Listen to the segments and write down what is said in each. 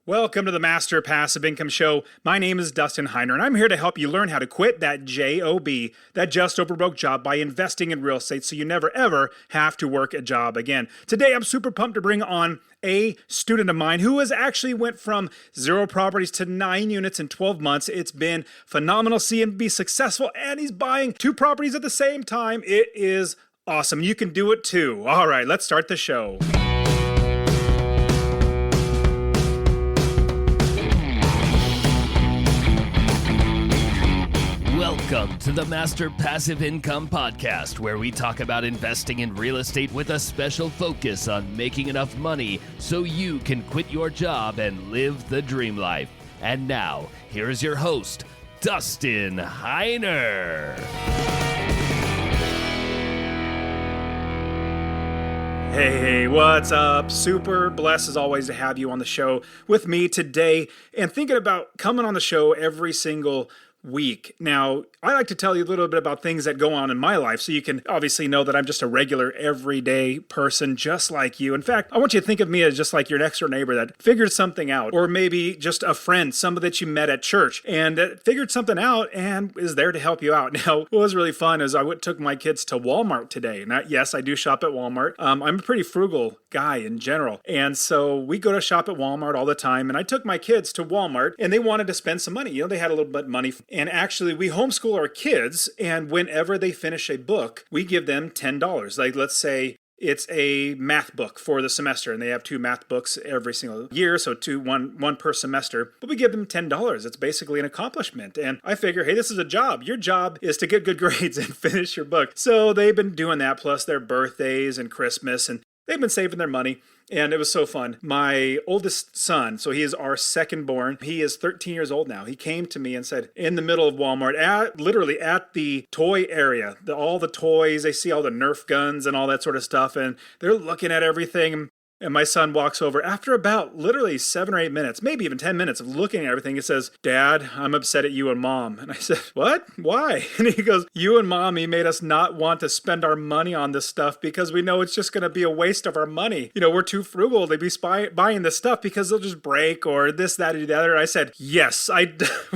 Welcome to the Master Passive Income Show. My name is Dustin Heiner, and I'm here to help you learn how to quit that JOB, that just over broke job, by investing in real estate so you never ever have to work a job again. Today, I'm super pumped to bring on a student of mine who has actually went from 0 properties to 9 units in 12 months. It's been phenomenal seeing him be successful, and he's buying 2 properties at the same time. It is awesome. You can do it too. All right, let's start the show. Welcome to the Master Passive Income Podcast, where we talk about investing in real estate with a special focus on making enough money so you can quit your job and live the dream life. And now, here is your host, Dustin Heiner. Hey, what's up? Super blessed as always to have you on the show with me today and thinking about coming on the show every single week. Now, I like to tell you a little bit about things that go on in my life so you can obviously know that I'm just a regular, everyday person just like you. In fact, I want you to think of me as just like your next door neighbor that figured something out, or maybe just a friend, somebody that you met at church and figured something out and is there to help you out. Now, what was really fun is took my kids to Walmart today. Now, yes, I do shop at Walmart. I'm a pretty frugal guy in general. And so we go to shop at Walmart all the time. And I took my kids to Walmart and they wanted to spend some money. You know, they had a little bit of money. And actually, we homeschool our kids, and whenever they finish a book, we give them $10. Like, let's say it's a math book for the semester, and they have 2 math books every single year, so one per semester. But we give them $10. It's basically an accomplishment. And I figure, hey, this is a job. Your job is to get good grades and finish your book. So they've been doing that, plus their birthdays and Christmas, and they've been saving their money. And it was so fun. My oldest son, so he is our second born, he is 13 years old now. He came to me and said, in the middle of Walmart, literally at the toy area, all the toys, they see all the Nerf guns and all that sort of stuff, and they're looking at everything. And my son walks over after about literally 7 or 8 minutes, maybe even 10 minutes of looking at everything. He says, "Dad, I'm upset at you and Mom." And I said, "What? Why?" And he goes, "You and Mommy made us not want to spend our money on this stuff because we know it's just going to be a waste of our money. You know, we're too frugal to be buying this stuff because they'll just break or this, that, or the other." I said, "Yes,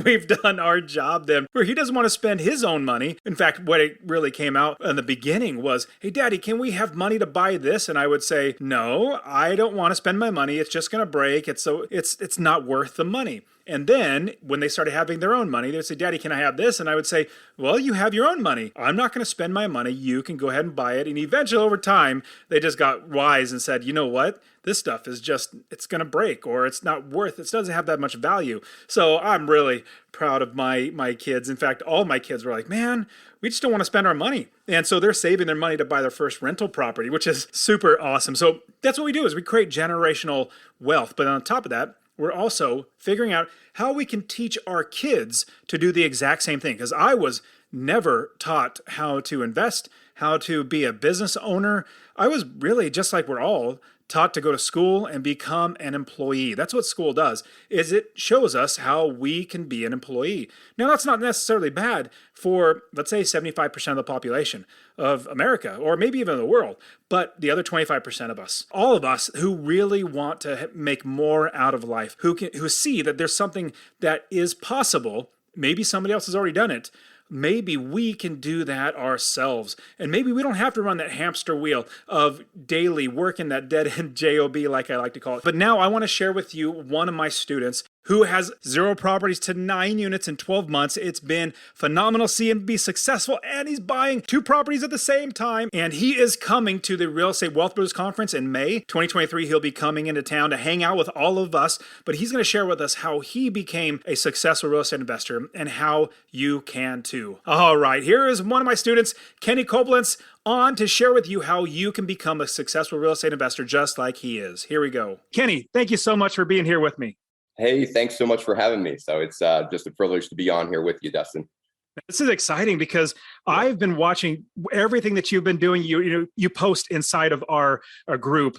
we've done our job then." Where he doesn't want to spend his own money. In fact, what it really came out in the beginning was, "Hey, Daddy, can we have money to buy this?" And I would say, "No, I don't want to spend my money. It's just going to break. It's not worth the money." And then when they started having their own money, they'd say, "Daddy, can I have this?" And I would say, "Well, you have your own money. I'm not going to spend my money. You can go ahead and buy it." And eventually over time, they just got wise and said, "You know what? This stuff is it's going to break, or it doesn't have that much value." So I'm really proud of my kids. In fact, all my kids were like, "Man, we just don't want to spend our money." And so they're saving their money to buy their first rental property, which is super awesome. So that's what we do, is we create generational wealth. But on top of that, we're also figuring out how we can teach our kids to do the exact same thing. Because I was never taught how to invest, how to be a business owner. I was really, just like we're all, taught to go to school and become an employee. That's what school does, is it shows us how we can be an employee. Now, that's not necessarily bad for, let's say, 75% of the population of America, or maybe even the world, but the other 25% of us, all of us who really want to make more out of life, who see that there's something that is possible. Maybe somebody else has already done it. Maybe we can do that ourselves. And maybe we don't have to run that hamster wheel of daily working that dead-end JOB, like I like to call it. But now I want to share with you one of my students who has 0 properties to 9 units in 12 months. It's been phenomenal seeing him be successful, and he's buying 2 properties at the same time. And he is coming to the Real Estate Wealth Builders Conference in May 2023. He'll be coming into town to hang out with all of us, but he's going to share with us how he became a successful real estate investor and how you can too. All right, here is one of my students, Kenny Coblentz, on to share with you how you can become a successful real estate investor just like he is. Here we go. Kenny, thank you so much for being here with me. Hey, thanks so much for having me. So it's just a privilege to be on here with you, Dustin. This is exciting because I've been watching everything that you've been doing. You post inside of our group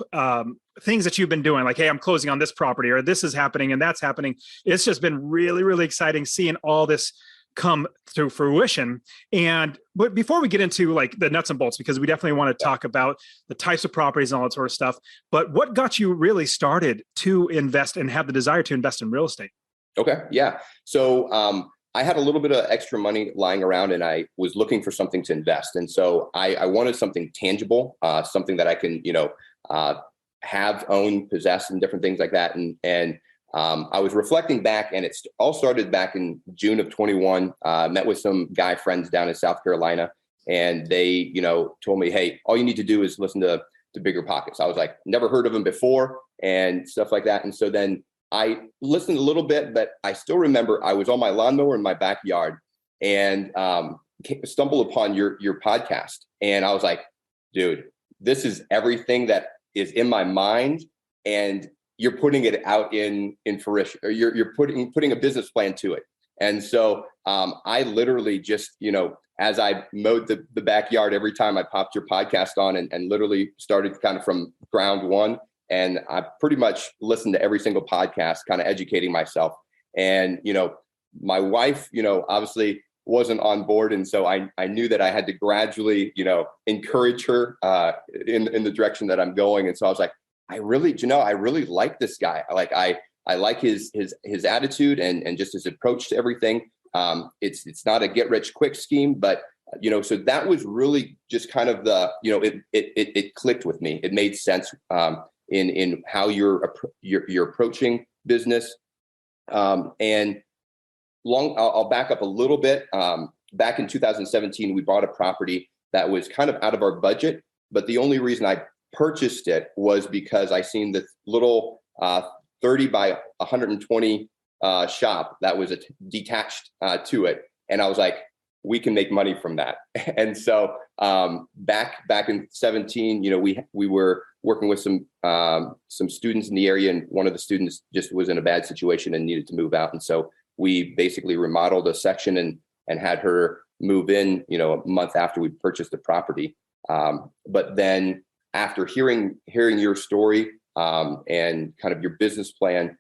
things that you've been doing, like, "Hey, I'm closing on this property," or "This is happening and that's happening." It's just been really, really exciting seeing all this come to fruition. But before we get into like the nuts and bolts, because we definitely want to talk about the types of properties and all that sort of stuff, but what got you really started to invest and have the desire to invest in real estate? Okay. Yeah. So I had a little bit of extra money lying around and I was looking for something to invest. And so I wanted something tangible, something that I can, have, own, possess, and different things like that. And I was reflecting back, and it's all started back in June of 21. Met with some guy friends down in South Carolina, and they, told me, hey, all you need to do is listen to Bigger Pockets. I was like, never heard of him before and stuff like that. And so then I listened a little bit, but I still remember I was on my lawnmower in my backyard and stumbled upon your podcast. And I was like, dude, this is everything that is in my mind. And you're putting it out in fruition, or you're putting a business plan to it. And so I literally just, as I mowed the backyard, every time I popped your podcast on and literally started kind of from ground one. And I pretty much listened to every single podcast, kind of educating myself. And, my wife, obviously wasn't on board. And so I knew that I had to gradually, encourage her in the direction that I'm going. And so I was like, I really like this guy. I like his attitude and just his approach to everything. It's not a get rich quick scheme, but so that was really just kind of the, it clicked with me. It made sense in how you're approaching business. I'll back up a little bit. Back in 2017, we bought a property that was kind of out of our budget, but the only reason I purchased it was because I seen this little 30 by 120 shop that was detached to it. And I was like, we can make money from that. And so back in 17, we were working with some students in the area, and one of the students just was in a bad situation and needed to move out. And so we basically remodeled a section and had her move in, a month after we purchased the property. But then after hearing your story and kind of your business plan,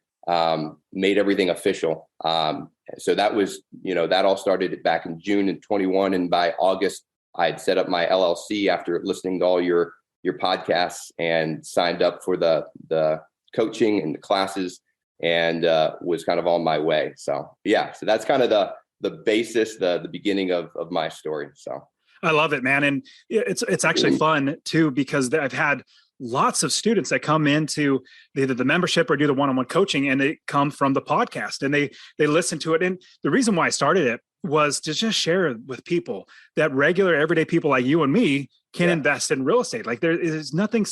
made everything official. So that was, that all started back in June in 21. And by August, I had set up my LLC after listening to all your podcasts and signed up for the coaching and the classes and was kind of on my way. So, yeah, so that's kind of the basis, the beginning of my story. So I love it, man. And it's actually fun too, because I've had lots of students that come into either the membership or do the one-on-one coaching, and they come from the podcast and they listen to it. And the reason why I started it was to just share with people that regular everyday people like you and me can invest in real estate. Like there is nothing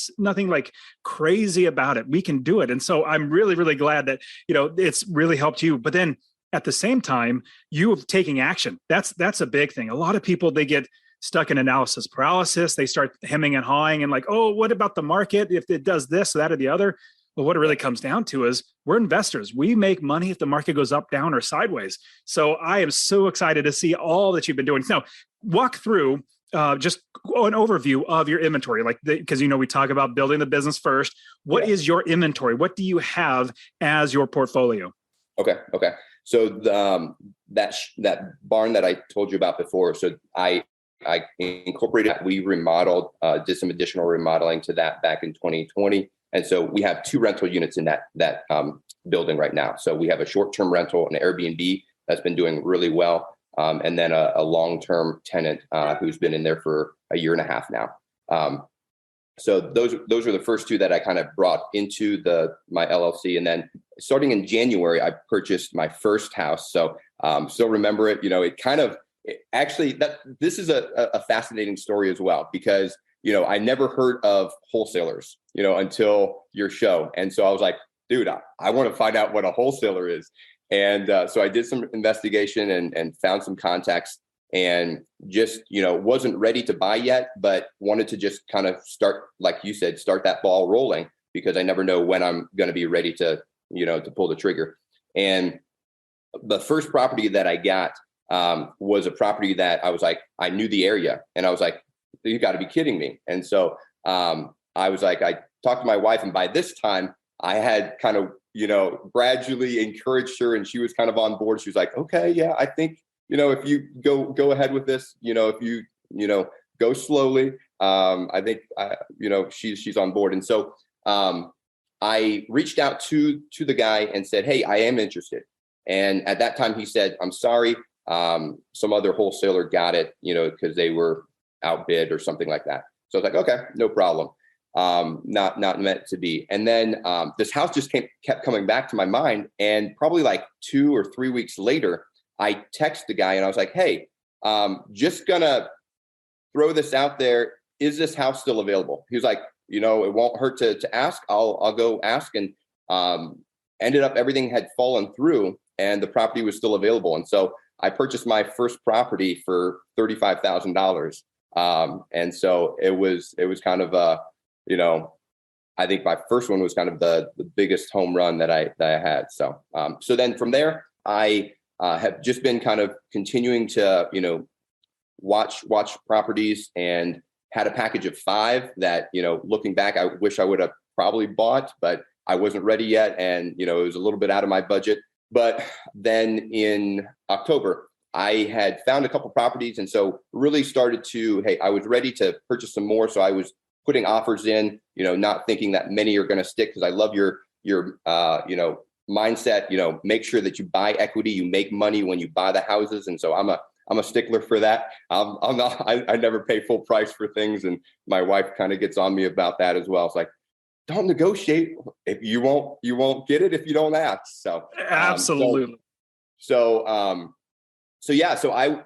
like crazy about it. We can do it. And so I'm really, really glad that, it's really helped you. But then at the same time, you have taking action. That's a big thing. A lot of people, they get stuck in analysis paralysis. They start hemming and hawing and like, oh, what about the market? If it does this, that, or the other. But what it really comes down to is we're investors. We make money if the market goes up, down, or sideways. So I am so excited to see all that you've been doing. Now, walk through just an overview of your inventory, because we talk about building the business first. What is your inventory? What do you have as your portfolio? Okay. So that barn that I told you about before. So I incorporated, we remodeled, did some additional remodeling to that back in 2020. And so we have 2 rental units in that building right now. So we have a short-term rental, an Airbnb that's been doing really well. And then a long-term tenant who's been in there for a year and a half now. So those are the first 2 that I kind of brought into my LLC. And then starting in January, I purchased my first house. So still remember it, this is a fascinating story as well, because, I never heard of wholesalers, until your show. And so I was like, dude, I want to find out what a wholesaler is. And so I did some investigation and found some contacts and just, wasn't ready to buy yet, but wanted to just kind of start, like you said, start that ball rolling, because I never know when I'm going to be ready to, to pull the trigger. And the first property that I got was a property that I was like, I knew the area, and I was like, you got to be kidding me. And so I was like, I talked to my wife, and by this time I had kind of, gradually encouraged her, and she was kind of on board. She was like, okay, yeah, I think if you go ahead with this, if you, go slowly, I think, she's on board. And so I reached out to the guy and said, hey, I am interested. And at that time he said, I'm sorry. Some other wholesaler got it, because they were outbid or something like that. So I was like, okay, no problem. Not meant to be. And then this house just kept coming back to my mind. And probably like 2 or 3 weeks later, I text the guy and I was like, hey, just gonna throw this out there. Is this house still available? He was like, it won't hurt to ask. I'll go ask. And ended up everything had fallen through and the property was still available. And so I purchased my first property for $35,000. And so it was kind of I think my first one was kind of the biggest home run that I had. So so then from there, I have just been kind of continuing to watch properties, and had a package of 5 that looking back, I wish I would have probably bought, but I wasn't ready yet, and it was a little bit out of my budget. But then in October, I had found a couple properties, and so really started to, I was ready to purchase some more. So I was putting offers in, not thinking that many are going to stick, because I love your mindset. Make sure that you buy equity, you make money when you buy the houses, and so I'm a stickler for that. I never pay full price for things, and my wife kind of gets on me about that as well. It's like, don't negotiate. If you won't get it if you don't ask. So absolutely. So I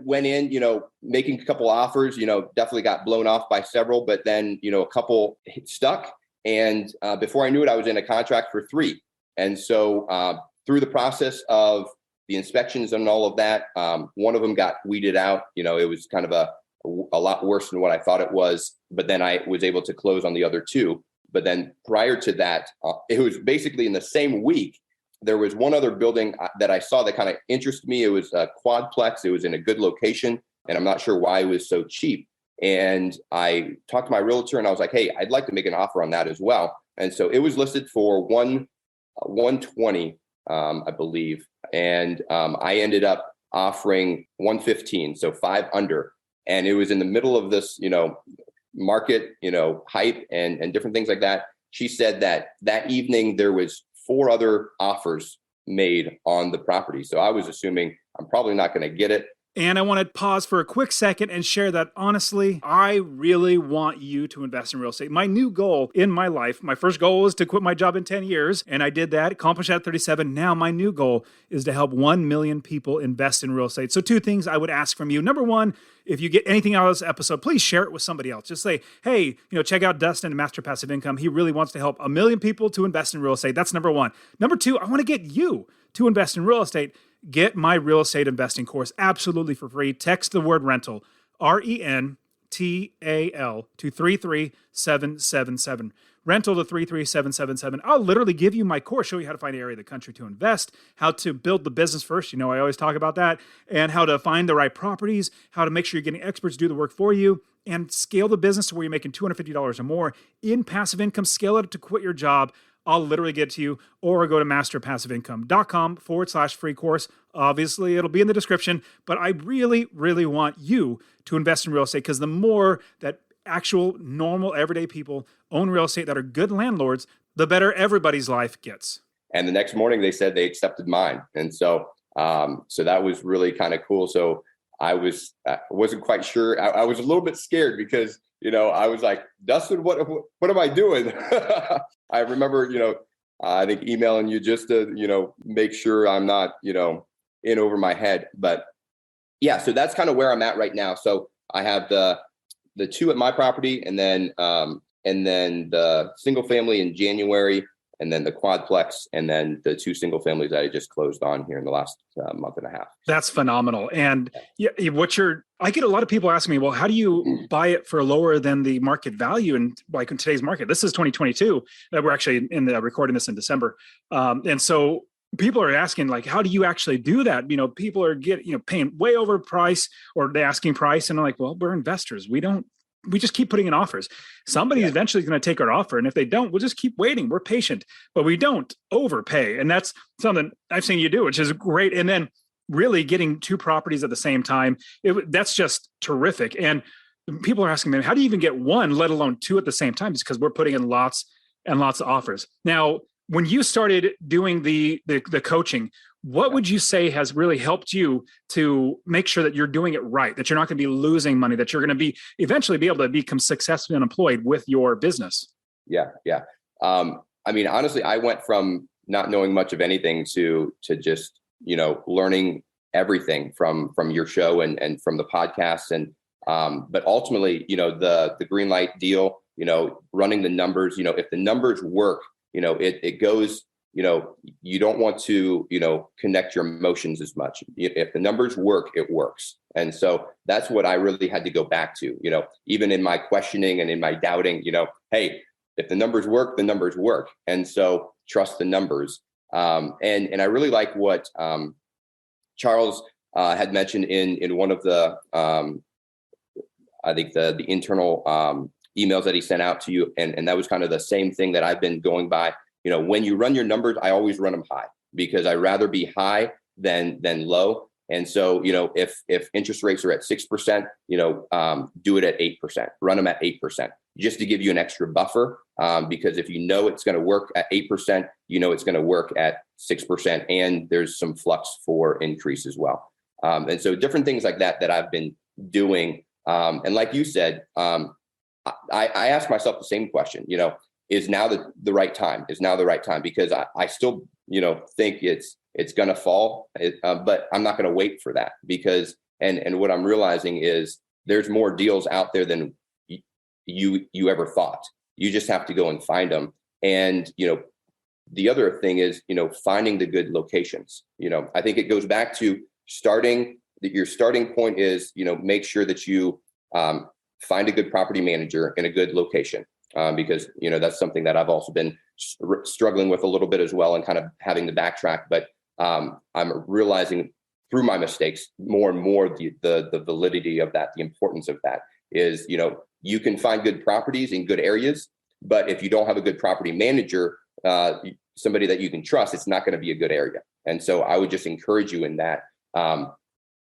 went in, making a couple offers, definitely got blown off by several, but then, a couple stuck. And before I knew it, I was in a contract for 3. And so through the process of the inspections and all of that, one of them got weeded out. It was kind of a lot worse than what I thought it was. But then I was able to close on the other 2. But then prior to that, it was basically in the same week, there was one other building that I saw that kind of interested me. It was a quadplex. It was in a good location, and I'm not sure why it was so cheap. And I talked to my realtor, and I was like, hey, I'd like to make an offer on that as well. And so it was listed for 120, I believe. And I ended up offering 115, so 5 under. And it was in the middle of this, market, hype and different things like that. She said that evening there was 4 other offers made on the property. So I was assuming I'm probably not going to get it. And I want to pause for a quick second and share that, honestly, I really want you to invest in real estate. My new goal in my life, my first goal was to quit my job in 10 years, and I did that, accomplished that at 37. Now my new goal is to help 1 million people invest in real estate. So 2 things I would ask from you. Number 1, if you get anything out of this episode, please share it with somebody else. Just say, hey, check out Dustin at Master Passive Income. He really wants to help 1 million people to invest in real estate. That's number 1. Number 2, I want to get you to invest in real estate. Get my real estate investing course absolutely for free. Text the word rental, RENTAL, to 33777. Rental to 33777. I'll literally give you my course, show you how to find an area of the country to invest, how to build the business first. I always talk about that, and how to find the right properties, how to make sure you're getting experts to do the work for you, and scale the business to where you're making $250 or more in passive income. Scale it to quit your job. I'll literally get to you, or go to masterpassiveincome.com/free course. Obviously, it'll be in the description, but I really, really want you to invest in real estate, because the more that actual, normal, everyday people own real estate that are good landlords, the better everybody's life gets. And the next morning they said they accepted mine. And so, so that was really kind of cool. So I wasn't quite sure. I was a little bit scared because, I was like, Dustin, what am I doing? I remember, I think emailing you just to, make sure I'm not, in over my head. But yeah, so that's kind of where I'm at right now. So I have the 2 at my property, and then the single family in January, and then the quadplex, and then the 2 single families that I just closed on here in the last month and a half. That's phenomenal. And I get a lot of people asking me, well, how do you buy it for lower than the market value? And like in today's market, this is 2022, that we're actually recording this in December. And so people are asking, like, how do you actually do that? People are paying way over price, or the asking price. And I'm like, well, we're investors. We just keep putting in offers. Somebody eventually is going to take our offer. And if they don't, we'll just keep waiting. We're patient, but we don't overpay. And that's something I've seen you do, which is great. And then really getting two properties at the same time, that's just terrific. And people are asking me, how do you even get one, let alone two at the same time? It's because we're putting in lots and lots of offers. Now, when you started doing the coaching, what would you say has really helped you to make sure that you're doing it right, that you're not going to be losing money, that you're going to be eventually be able to become successfully employed with your business? Yeah. I mean, honestly, I went from not knowing much of anything to just, learning everything from your show and from the podcast. And, but ultimately, the green light deal, running the numbers, if the numbers work, it goes, you don't want to, connect your emotions as much. If the numbers work, it works. And so that's what I really had to go back to, even in my questioning and in my doubting, hey, if the numbers work, the numbers work. And so trust the numbers. And I really like what Charles had mentioned in one of the, I think the internal emails that he sent out to you. And that was kind of the same thing that I've been going by. When you run your numbers, I always run them high because I'd rather be high than low. And so, if interest rates are at 6%, do it at 8%, run them at 8%, just to give you an extra buffer. Because if it's going to work at 8%, it's going to work at 6%, and there's some flux for increase as well. And so different things like that I've been doing. And like you said, I asked myself the same question, is now the right time? Is now the right time? Because I still, think it's going to fall, but I'm not going to wait for that because, and what I'm realizing is there's more deals out there than you ever thought. You just have to go and find them. And, the other thing is, finding the good locations. I think it goes back to your starting point is, make sure that you find a good property manager in a good location. Because, that's something that I've also been struggling with a little bit as well and kind of having to backtrack. But I'm realizing through my mistakes more and more the validity of that, the importance of that is, you can find good properties in good areas, but if you don't have a good property manager, somebody that you can trust, it's not going to be a good area. And so I would just encourage you in that.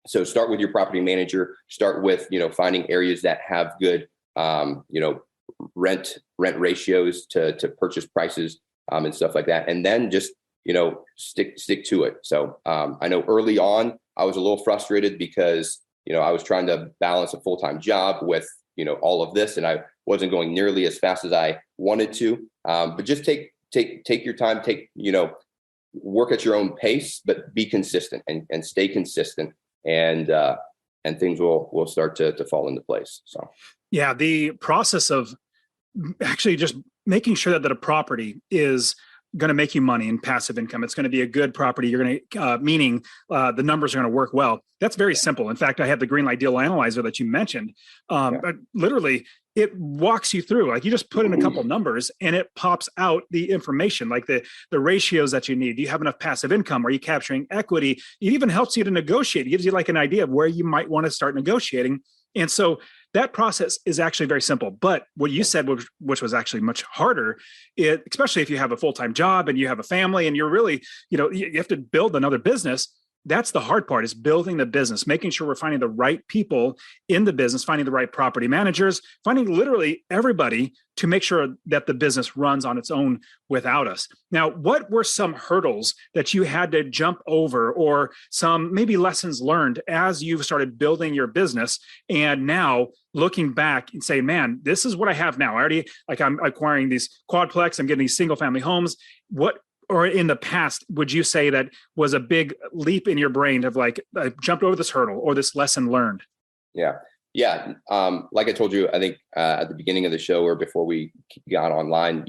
So start with your property manager, start with, finding areas that have good, rent ratios to purchase prices, and stuff like that. And then just, stick to it. So, I know early on I was a little frustrated because, I was trying to balance a full-time job with, all of this, and I wasn't going nearly as fast as I wanted to. But just take your time, work at your own pace, but be consistent and stay consistent, and things will start to fall into place. So, yeah, the process of actually just making sure that a property is going to make you money in passive income. It's going to be a good property. You're going to, meaning the numbers are going to work well. That's very simple. In fact, I have the Green Light Deal Analyzer that you mentioned. But literally, it walks you through. Like you just put in a couple numbers and it pops out the information, like the ratios that you need. Do you have enough passive income? Are you capturing equity? It even helps you to negotiate. It gives you like an idea of where you might want to start negotiating. And so that process is actually very simple. But what you said, which was actually much harder, especially if you have a full-time job and you have a family and you're really, you have to build another business. That's the hard part, is building the business, making sure we're finding the right people in the business, finding the right property managers, finding literally everybody to make sure that the business runs on its own without us. Now, what were some hurdles that you had to jump over, or some maybe lessons learned as you've started building your business and now looking back and say, man, this is what I have now. I'm acquiring these quadplex, I'm getting these single family homes. Or in the past, would you say that was a big leap in your brain of like, I jumped over this hurdle or this lesson learned? Yeah. Like I told you, I think at the beginning of the show or before we got online,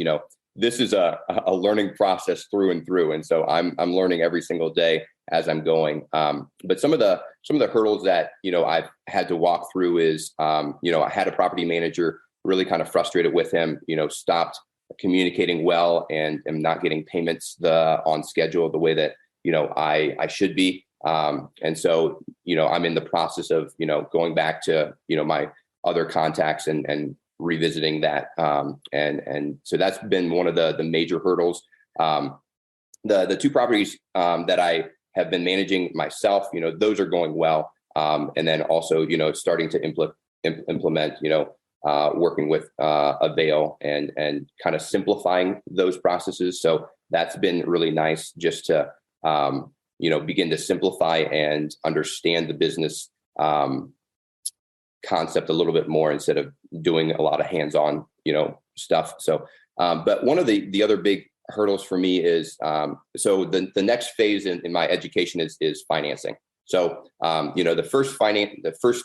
this is a learning process through and through. And so I'm learning every single day as I'm going. But some of the hurdles that, I've had to walk through is, I had a property manager, really kind of frustrated with him, stopped communicating well and am not getting payments on schedule the way that, I should be. And so, I'm in the process of, going back to, my other contacts and revisiting that. And so that's been one of the major hurdles. The two properties that I have been managing myself, those are going well. And then also, starting to implement, working with Avail and kind of simplifying those processes. So that's been really nice just to, begin to simplify and understand the business concept a little bit more instead of doing a lot of hands-on, stuff. So, but one of the other big hurdles for me is, so the next phase in my education is financing. So, the first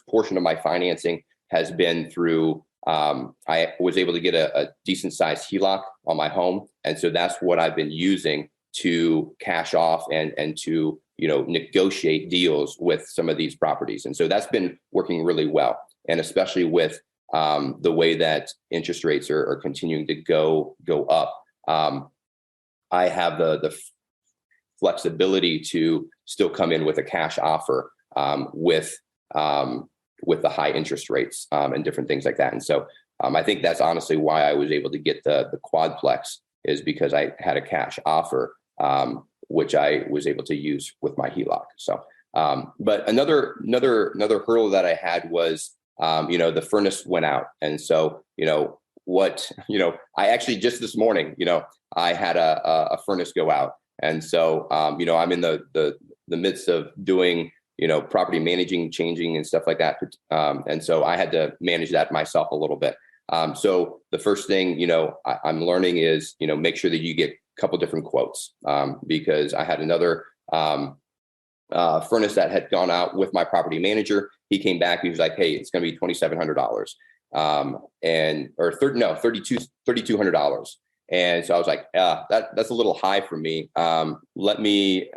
portion of my financing has been through, I was able to get a decent sized HELOC on my home. And so that's what I've been using to cash off and to, negotiate deals with some of these properties. And so that's been working really well. And especially with the way that interest rates are continuing to go up, I have the flexibility to still come in with a cash offer with the high interest rates and different things like that. And so I think that's honestly why I was able to get the quadplex, is because I had a cash offer, which I was able to use with my HELOC. So, but another hurdle that I had was, the furnace went out. And so, I actually just this morning, I had a furnace go out. And so, I'm in the midst of doing, property managing, changing and stuff like that. And so I had to manage that myself a little bit. So the first thing, I'm learning is, make sure that you get a couple different quotes, because I had another furnace that had gone out with my property manager. He came back, he was like, hey, it's going to be $2,700. $3,200. And so I was like, that's a little high for me. Let me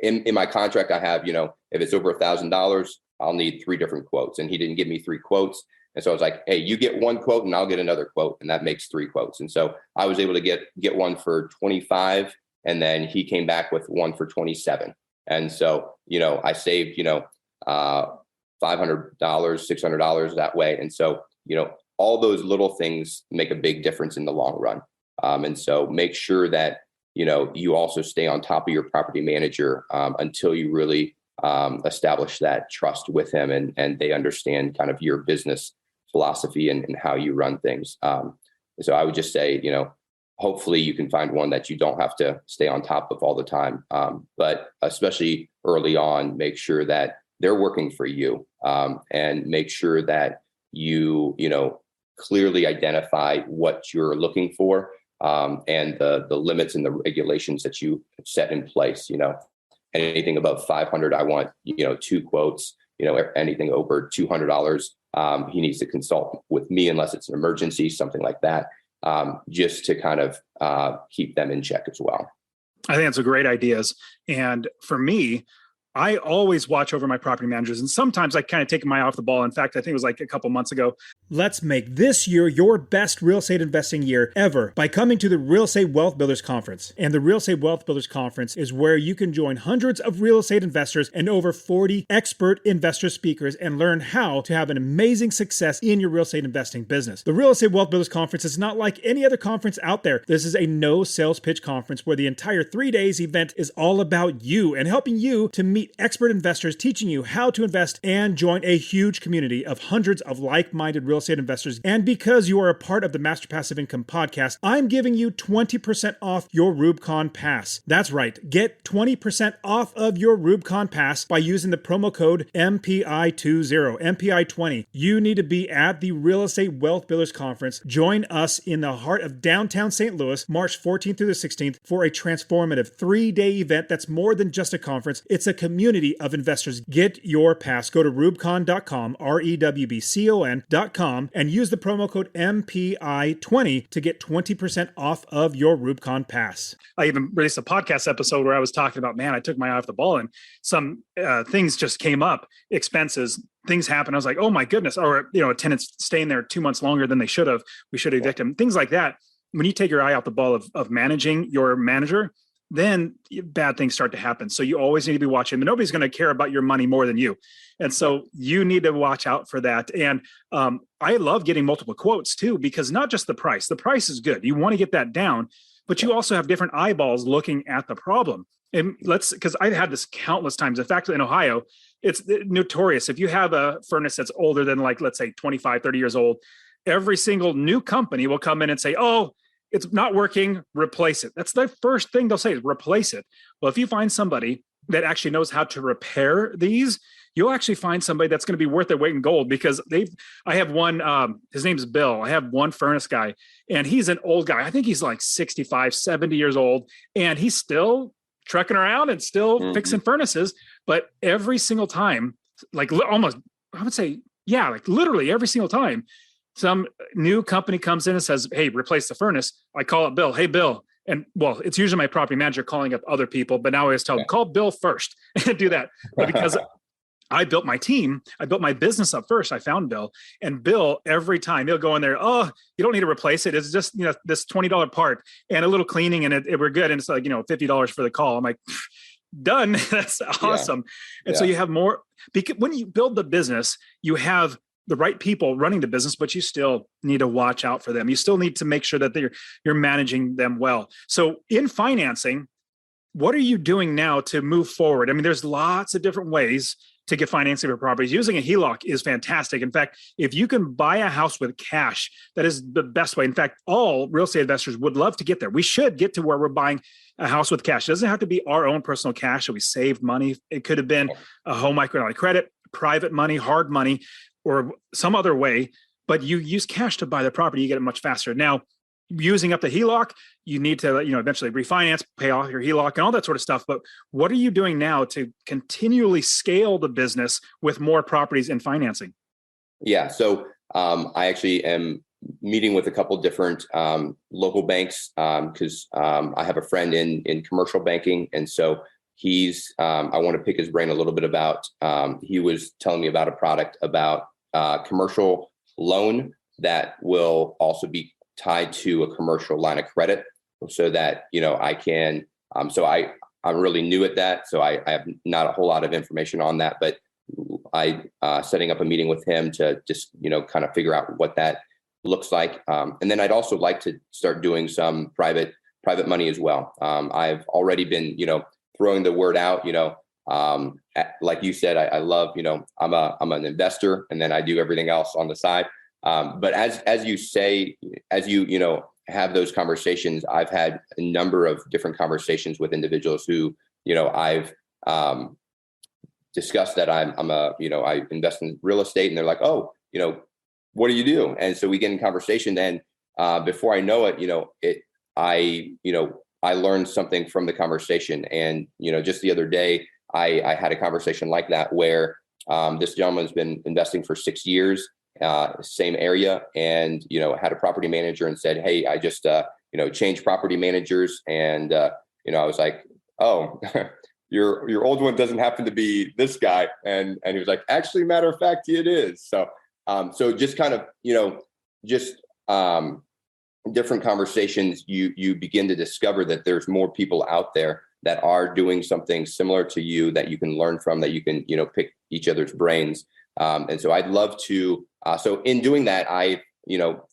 in my contract, I have, if it's over $1,000, I'll need 3 different quotes. And he didn't give me 3 quotes. And so I was like, hey, you get 1 quote and I'll get another quote. And that makes 3 quotes. And so I was able to get one for 25. And then he came back with one for 27. And so, I saved, $500, $600 that way. And so, all those little things make a big difference in the long run. And so make sure that, you also stay on top of your property manager until you really establish that trust with him and they understand kind of your business philosophy and how you run things. So I would just say, hopefully you can find one that you don't have to stay on top of all the time. But especially early on, make sure that they're working for you and make sure that you clearly identify what you're looking for and the limits and the regulations that you set in place. Anything above 500, I want 2 quotes. Anything over $200, he needs to consult with me unless it's an emergency, something like that, just to kind of keep them in check as well. I think that's a great ideas. And for me, I always watch over my property managers, and sometimes I kind of take my eye off the ball. In fact, I think it was like a couple months ago. Let's make this year your best real estate investing year ever by coming to the Real Estate Wealth Builders Conference. And the Real Estate Wealth Builders Conference is where you can join hundreds of real estate investors and over 40 expert investor speakers and learn how to have an amazing success in your real estate investing business. The Real Estate Wealth Builders Conference is not like any other conference out there. This is a no sales pitch conference where the entire 3 days event is all about you and helping you to meet expert investors, teaching you how to invest and join a huge community of hundreds of like-minded real estate investors. And because you are a part of the Master Passive Income podcast, I'm giving you 20% off your Rubicon Pass. That's right. Get 20% off of your Rubicon Pass by using the promo code MPI20, MPI20. You need to be at the Real Estate Wealth Builders Conference. Join us in the heart of downtown St. Louis, March 14th through the 16th for a transformative 3-day event that's more than just a conference. It's a community of investors. Get your pass. Go to rubicon.com, REWBCON.com, and use the promo code MPI20 to get 20% off of your Rubicon Pass. I even released a podcast episode where I was talking about, man, I took my eye off the ball and some things just came up, expenses, things happen. I was like, oh my goodness. Or, a tenant's staying there 2 months longer than they should have. We should evict them. Things like that. When you take your eye off the ball of managing your manager, then bad things start to happen. So you always need to be watching, but nobody's going to care about your money more than you. And so you need to watch out for that. And I love getting multiple quotes too, because not just the price is good. You want to get that down, but you also have different eyeballs looking at the problem. And because I've had this countless times. In fact, in Ohio, it's notorious. If you have a furnace that's older than, like, let's say 25, 30 years old, every single new company will come in and say, oh, it's not working, replace it. That's the first thing they'll say is replace it. Well, if you find somebody that actually knows how to repair these, you'll actually find somebody that's going to be worth their weight in gold, because I have one, his name's Bill. I have one furnace guy, and he's an old guy. I think he's like 65, 70 years old, and he's still trucking around and still fixing furnaces. But every single time, like almost, I would say, yeah, like literally every single time, some new company comes in and says, hey, replace the furnace, I call up Bill. Hey, Bill. And well, it's usually my property manager calling up other people, but now I always tell them, call Bill first and do that. But because I built my team, I built my business up first, I found Bill. And Bill, every time he'll go in there, oh, you don't need to replace it. It's just, this $20 part and a little cleaning, and we're good. And it's like, $50 for the call. I'm like, done. That's awesome. And so you have more, because when you build the business, you have the right people running the business, but you still need to watch out for them. You still need to make sure that you're managing them well. So in financing, what are you doing now to move forward? I mean, there's lots of different ways to get financing for properties. Using a HELOC is fantastic. In fact, if you can buy a house with cash, that is the best way. In fact, all real estate investors would love to get there. We should get to where we're buying a house with cash. It doesn't have to be our own personal cash that we saved money. It could have been a home equity line of credit, private money, hard money, or some other way, but you use cash to buy the property, you get it much faster. Now, using up the HELOC, you need to, eventually refinance, pay off your HELOC and all that sort of stuff. But what are you doing now to continually scale the business with more properties and financing? Yeah. So I actually am meeting with a couple different local banks because I have a friend in commercial banking. And so I want to pick his brain a little bit about, he was telling me about a product about commercial loan that will also be tied to a commercial line of credit, so that, I can, I'm really new at that. So I have not a whole lot of information on that, but setting up a meeting with him to just, kind of figure out what that looks like. And then I'd also like to start doing some private money as well. I've already been, throwing the word out, like you said, I love, I'm an investor, and then I do everything else on the side. But as you say, as you have those conversations, I've had a number of different conversations with individuals who, I've discussed that I invest in real estate, and they're like, oh, what do you do? And so we get in conversation, and before I know it, I learned something from the conversation. And, just the other day, I had a conversation like that where this gentleman's been investing for 6 years, same area, and, had a property manager and said, hey, I just, changed property managers. And, I was like, oh, your old one doesn't happen to be this guy. And he was like, actually, matter of fact, it is. So just kind of, different conversations, you begin to discover that there's more people out there that are doing something similar to you that you can learn from, that you can, pick each other's brains. And so I'd love to, so in doing that, I,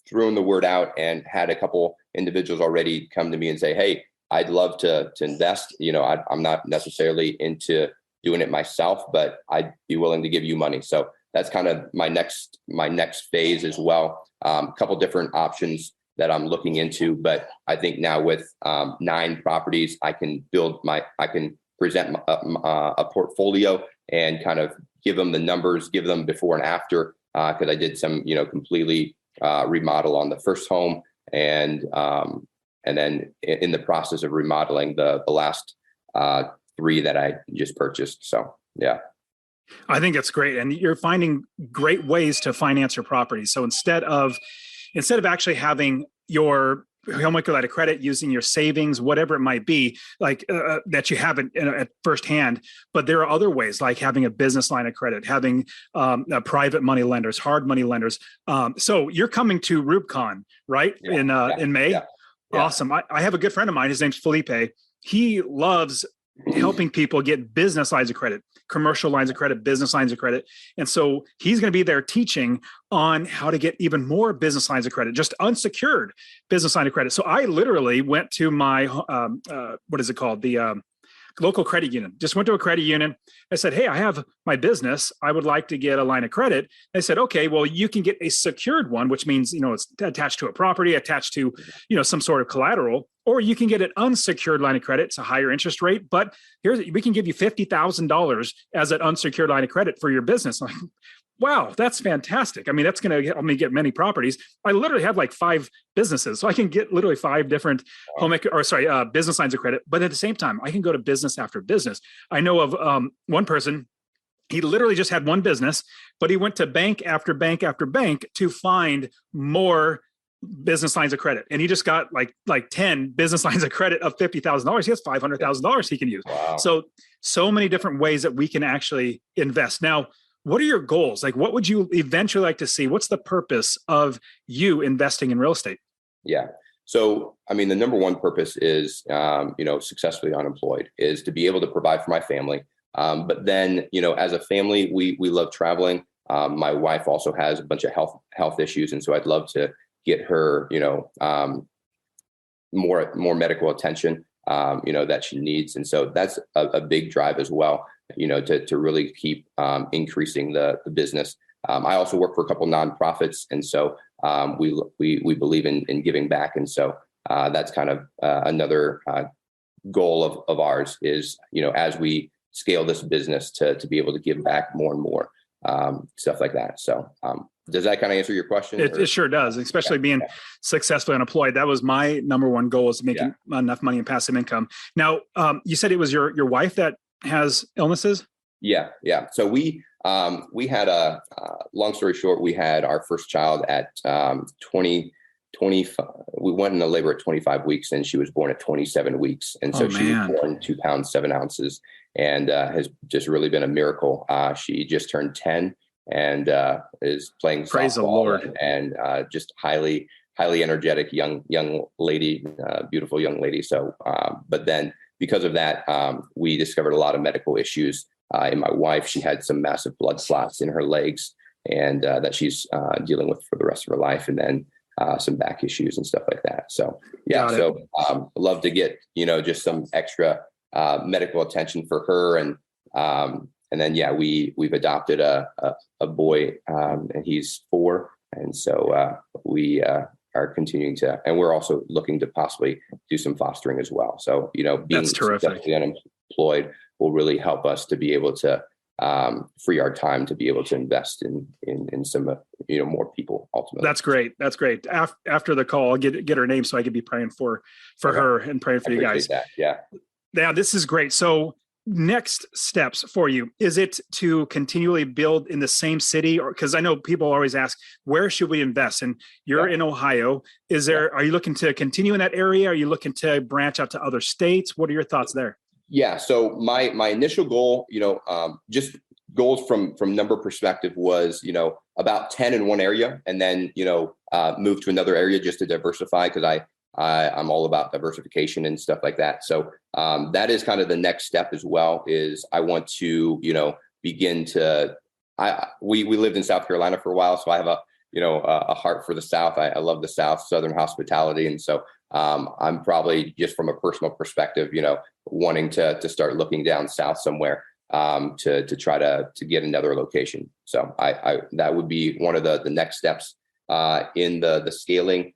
threw the word out and had a couple individuals already come to me and say, hey, I'd love to invest. I'm not necessarily into doing it myself, but I'd be willing to give you money. So that's kind of my next phase as well. A couple different options that I'm looking into, but I think now with 9 properties, I can present a portfolio and kind of give them the numbers, give them before and after, because I did some, completely remodel on the first home, and then in the process of remodeling the last 3 that I just purchased. So yeah. I think it's great. And you're finding great ways to finance your property. So instead of actually having your home equity line of credit, using your savings, whatever it might be, like that you have at firsthand, but there are other ways, like having a business line of credit, having private money lenders, hard money lenders. So you're coming to RubeCon, right? Yeah, in May. Yeah. Awesome. I have a good friend of mine. His name's Felipe. He loves helping people get business lines of credit, commercial lines of credit, business lines of credit. And so he's going to be there teaching on how to get even more business lines of credit, just unsecured business line of credit. So I literally went to my, what is it called? The local credit union. Just went to a credit union. I said, hey, I have my business. I would like to get a line of credit. They said, okay, well, you can get a secured one, which means, it's attached to a property, attached to, some sort of collateral, or you can get an unsecured line of credit. It's a higher interest rate, but we can give you $50,000 as an unsecured line of credit for your business. I'm like, wow, that's fantastic. I mean, that's going to help me get many properties. I literally have like 5 businesses, so I can get literally 5 different business lines of credit. But at the same time, I can go to business after business. I know of one person. He literally just had one business, but he went to bank after bank after bank to find more business lines of credit. And he just got like 10 business lines of credit of $50,000. He has $500,000 he can use. Wow. So many different ways that we can actually invest. Now, what are your goals? Like, what would you eventually like to see? What's the purpose of you investing in real estate? Yeah. So, I mean, the number one purpose is, successfully unemployed, is to be able to provide for my family. But then, as a family, we love traveling. My wife also has a bunch of health issues. And so I'd love to get her, more medical attention, that she needs. And so that's a big drive as well, to really keep increasing the business. I also work for a couple nonprofits. And so we believe in giving back. And so that's kind of another goal of ours is, as we scale this business to be able to give back more and more, stuff like that. So does that kind of answer your question? It sure does, especially being successfully unemployed. That was my number one goal, is making enough money in passive income. Now, you said it was your wife that has illnesses? Yeah. So we had long story short, we had our first child at 25. We went into labor at 25 weeks and she was born at 27 weeks. And so she was born 2 pounds, 7 ounces, and has just really been a miracle. She just turned 10 and is playing softball. Praise the Lord. And just highly energetic young lady, beautiful young lady. So, but then because of that, we discovered a lot of medical issues in my wife. She had some massive blood clots in her legs, and that she's dealing with for the rest of her life. And then some back issues and stuff like that. So, love to get, just some extra medical attention for her. And then, we've adopted a boy, and he's 4. And so we are continuing to, and we're also looking to possibly do some fostering as well. So, being successfully unemployed will really help us to be able to free our time to be able to invest in some, more people ultimately. That's great. After the call, I'll get her name so I could be praying for her and praying for you guys. That. Yeah. Yeah, this is great. So next steps for you, is it to continually build in the same city? Or because I know people always ask, where should we invest? And you're in Ohio. Are you looking to continue in that area? Are you looking to branch out to other states? What are your thoughts there? Yeah. So my initial goal, just goals from number perspective was, about 10 in one area, and then, move to another area just to diversify, because I'm all about diversification and stuff like that. So that is kind of the next step as well, is I want to, begin to, we lived in South Carolina for a while. So I have a heart for the South. I love the South, Southern hospitality. And so I'm probably, just from a personal perspective, wanting to start looking down South somewhere to try to get another location. So I that would be one of the next steps in the scaling.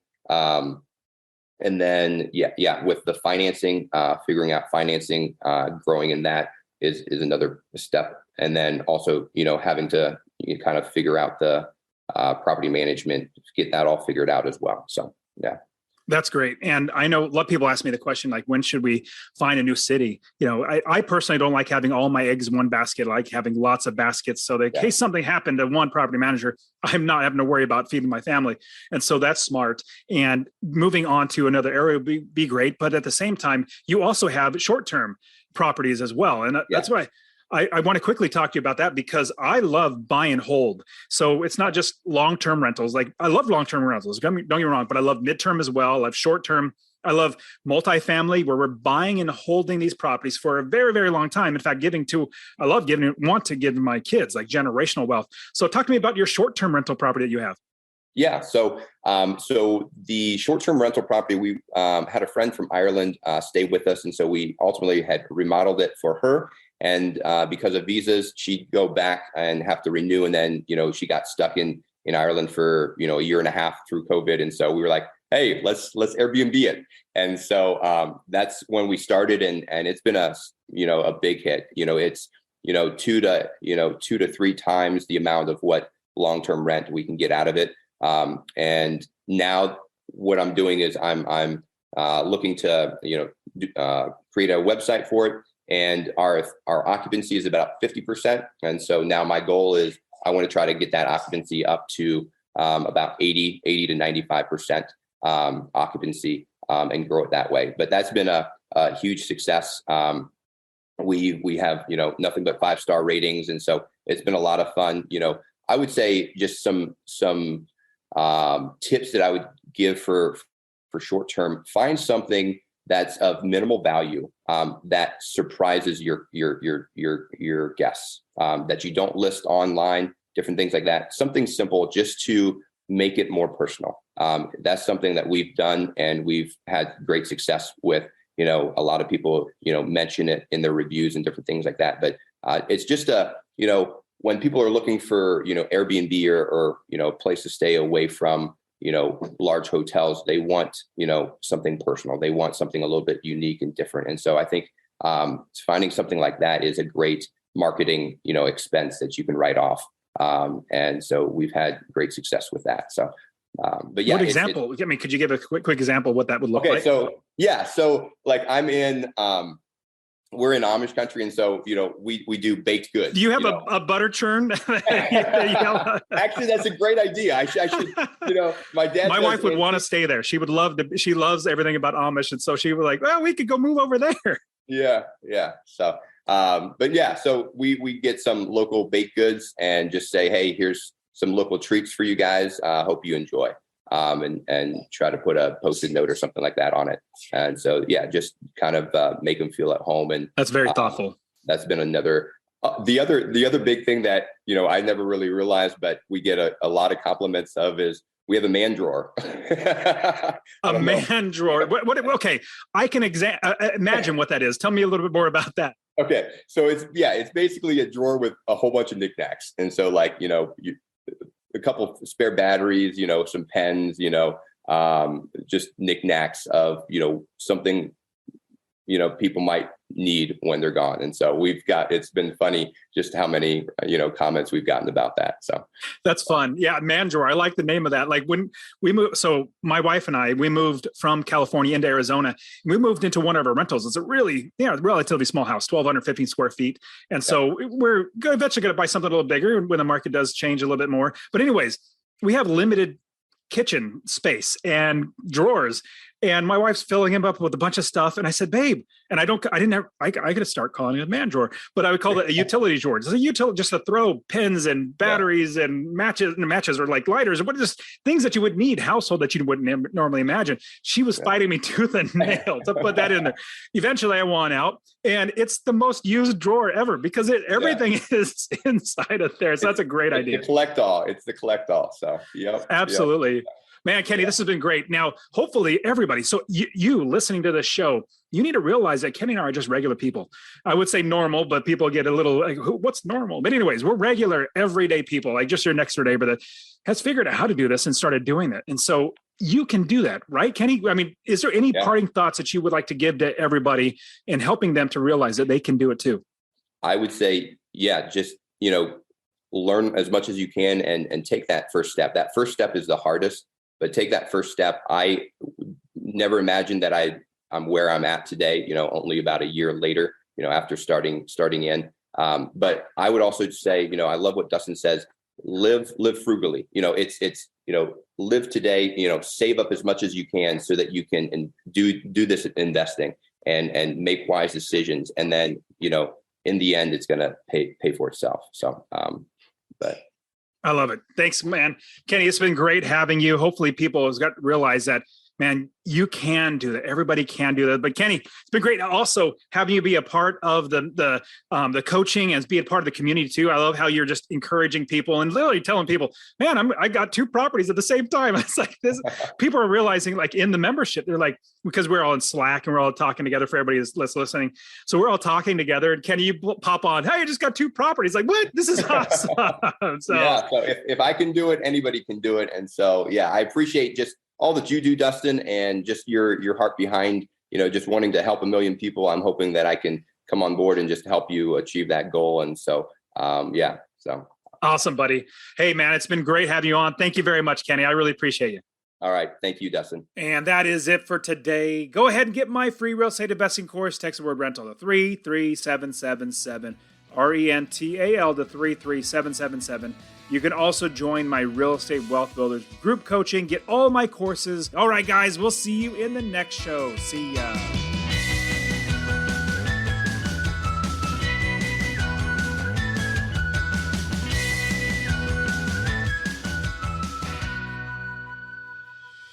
And then, with the financing, figuring out financing, growing in that is another step. And then also, having to kind of figure out the property management, get that all figured out as well. So, yeah. That's great. And I know a lot of people ask me the question, like, when should we find a new city? I personally don't like having all my eggs in one basket. I like having lots of baskets, so that in case something happened to one property manager, I'm not having to worry about feeding my family. And so that's smart. And moving on to another area would be great. But at the same time, you also have short-term properties as well. And that's why I want to quickly talk to you about that, because I love buy and hold. So it's not just long-term rentals. Like, I love long-term rentals, don't get me wrong, but I love midterm as well. I love short-term. I love multifamily, where we're buying and holding these properties for a very, very long time. In fact, want to give my kids, like, generational wealth. So talk to me about your short-term rental property that you have. Yeah. So the short-term rental property, we had a friend from Ireland stay with us. And so we ultimately had remodeled it for her. And because of visas, she'd go back and have to renew. And then, she got stuck in Ireland for, a year and a half through COVID. And so we were like, hey, let's Airbnb it. And so that's when we started. And it's been a big hit. It's, 2 to 3 times the amount of what long-term rent we can get out of it. And now what I'm doing is I'm looking to, create a website for it. And our occupancy is about 50%. And so now my goal is I want to try to get that occupancy up to about 80 to 95% occupancy and grow it that way. But that's been a huge success. We have, nothing but 5-star ratings. And so it's been a lot of fun. I would say just some tips that I would give for short term. Find something that's of minimal value that surprises your guests, that you don't list online, different things like that. Something simple just to make it more personal. That's something that we've done and we've had great success with. A lot of people mention it in their reviews and different things like that. But it's just when people are looking for, Airbnb or a place to stay away from, large hotels, they want, something personal. They want something a little bit unique and different. And so I think finding something like that is a great marketing, expense that you can write off. And so we've had great success with that. So, but yeah. What example? Could you give a quick example of what that would look like? So yeah. So like we're in Amish country. And so, we do baked goods. Do you have a butter churn? Actually, that's a great idea. I should, my wife would want to stay there. She would love she loves everything about Amish. And so she was like, well, we could go move over there. Yeah. Yeah. So, but yeah, so we get some local baked goods and just say, hey, here's some local treats for you guys. Hope you enjoy. And try to put a Post-it note or something like that on it. And so, yeah, just kind of make them feel at home. And that's very thoughtful. That's been another, the other big thing that, I never really realized, but we get a lot of compliments of is we have a man drawer. A man drawer. Okay. I can imagine what that is. Tell me a little bit more about that. Okay. So it's basically a drawer with a whole bunch of knickknacks. And so like, a couple of spare batteries, some pens, just knickknacks of, something, people might need when they're gone. And so it's been funny just how many, comments we've gotten about that. So that's fun. Yeah. Man drawer. I like the name of that. Like when we moved, so my wife and I, we moved from California into Arizona. We moved into one of our rentals. It's a really, relatively small house, 1,215 square feet. And so we're eventually going to buy something a little bigger when the market does change a little bit more. But anyways, we have limited kitchen space and drawers. And my wife's filling him up with a bunch of stuff. And I said, babe, and I got to start calling it a man drawer, but I would call it a utility drawer. It's a utility just to throw pens and batteries and matches or like lighters or what just things that you would need household that you wouldn't normally imagine. She was fighting me tooth and nail to put that in there. Eventually I won out and it's the most used drawer ever because everything is inside of there. So that's a great idea. It's the collect all. So yeah, absolutely. Yep. Man, Kenny, this has been great. Now, hopefully everybody, so you listening to this show, you need to realize that Kenny and I are just regular people. I would say normal, but people get a little like, what's normal? But anyways, we're regular, everyday people, like just your next door neighbor that has figured out how to do this and started doing it. And so you can do that, right, Kenny? I mean, is there any parting thoughts that you would like to give to everybody in helping them to realize that they can do it too? I would say, just, learn as much as you can and take that first step. That first step is the hardest. But take that first step. I never imagined that I'm where I'm at today, only about a year later, after starting in. But I would also say, I love what Dustin says, live frugally. It's live today, save up as much as you can so that you can do this investing and make wise decisions. And then, in the end, it's going to pay for itself. So, I love it. Thanks, man. Kenny, it's been great having you. Hopefully people have got to realize that, Man, you can do that. Everybody can do that. But Kenny, it's been great also having you be a part of the coaching and be a part of the community too. I love how you're just encouraging people and literally telling people, man, I got 2 properties at the same time. It's like this. People are realizing, like, in the membership, they're like, because we're all in Slack and we're all talking together for everybody that's listening. So we're all talking together, and Kenny, you pop on, hey, I just got 2 properties. Like, what? This is awesome. So if I can do it, anybody can do it. And so, I appreciate just all that you do, Dustin, and just your heart behind, just wanting to help a million people. I'm hoping that I can come on board and just help you achieve that goal. And so, so. Awesome, buddy. Hey, man, it's been great having you on. Thank you very much, Kenny. I really appreciate you. All right. Thank you, Dustin. And that is it for today. Go ahead and get my free real estate investing course. Text the word rental to 33777, RENTAL to 33777. You can also join my Real Estate Wealth Builders group coaching. Get all my courses. All right, guys, we'll see you in the next show. See ya.